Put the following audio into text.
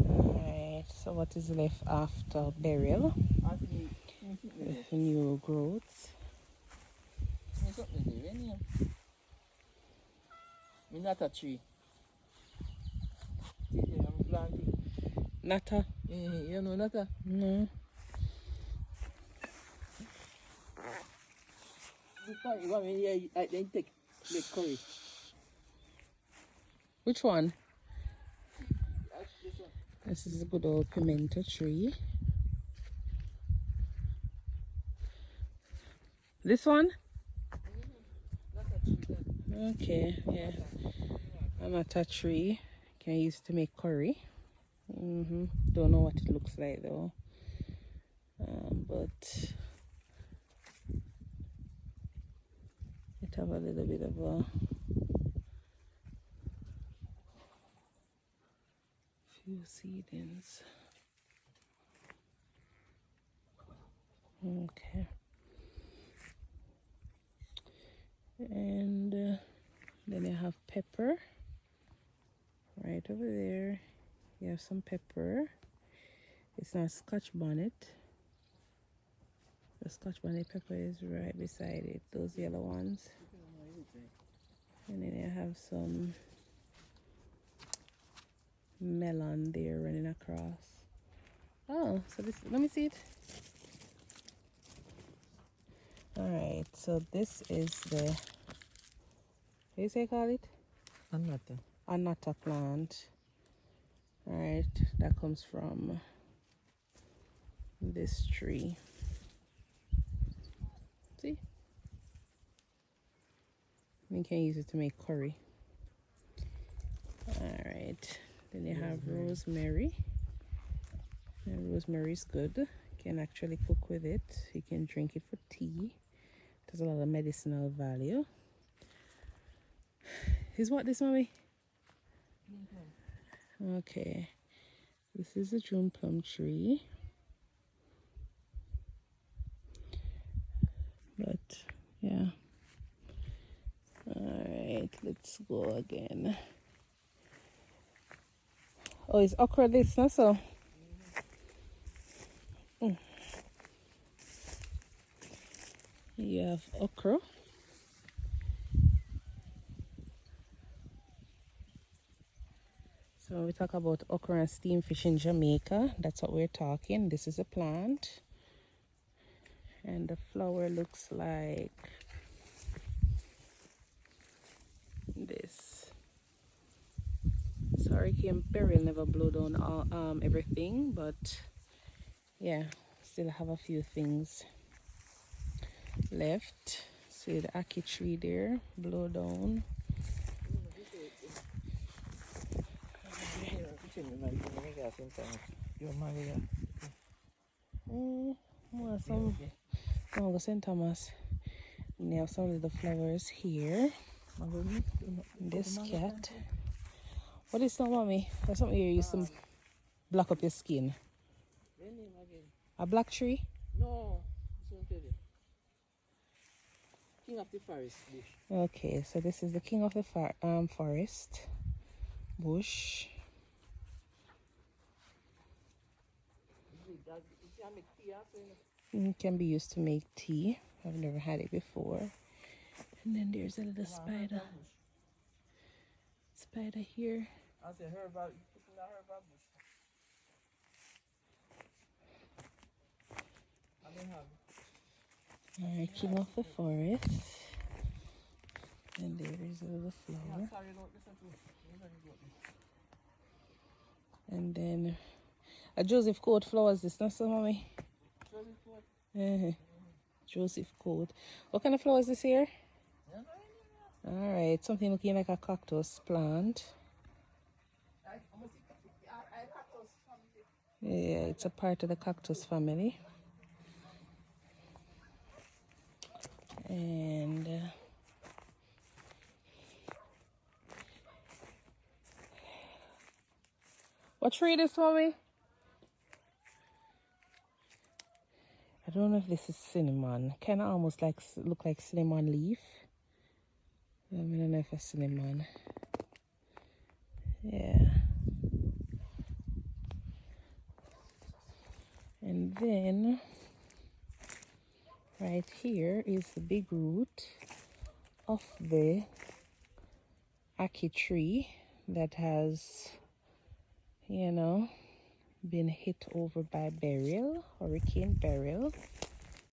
Alright, so what is left after burial? With new growths. Not a tree. Nata? You know nata? No. I then take curry. Which one? This one. This is a good old pimento tree. This one? Not a tree. Okay, yeah. A nata tree. Can use to make curry. Don't know what it looks like though. But it have a little bit of a few seedings. Okay. And then you have pepper right over there. You have some pepper. It's not Scotch bonnet. The Scotch bonnet pepper is right beside it, those yellow ones. And then you have some melon there running across. Oh, so this, let me see it. Alright, so this is the, what do you say call it? Anata. Anata plant. Alright, that comes from this tree. See? You can use it to make curry. Alright, then you have rosemary. And rosemary is good. You can actually cook with it. You can drink it for tea. It has a lot of medicinal value. Is what this, mommy? Okay. This is a June plum tree. But yeah. Alright, let's go again. Oh, it's okra this, no? So you have okra. So we talk about okra and steam fish in Jamaica. That's what we're talking. This is a plant. And the flower looks like this. So Hurricane Beryl never blew down all, everything, but yeah, still have a few things left. See the ackee tree there, blow down. Some St. Thomas. And they have some little flowers here. This cat. What is that, mommy? That's something you use to block up your skin. A black tree? No, this one tell you. King of the forest bush. Okay, so this is the king of the forest bush. It can be used to make tea. I've never had it before. And then there's a little spider. Spider here. I said herbal, you put in the herbal bush. I don't have. Alright, king of the forest. And there is a little flower. And then a Joseph coat flowers, this not so, mommy? Joseph coat? Joseph coat. What kind of flowers is this here? Alright, something looking like a cactus plant. Yeah, it's a part of the cactus family. And what tree is this, mommy? I don't know if this is cinnamon. Kind of almost like look like cinnamon leaf. I don't know if it's cinnamon. Yeah. And then right here is the big root of the ackee tree that has, you know, been hit over by Beryl, Hurricane Beryl.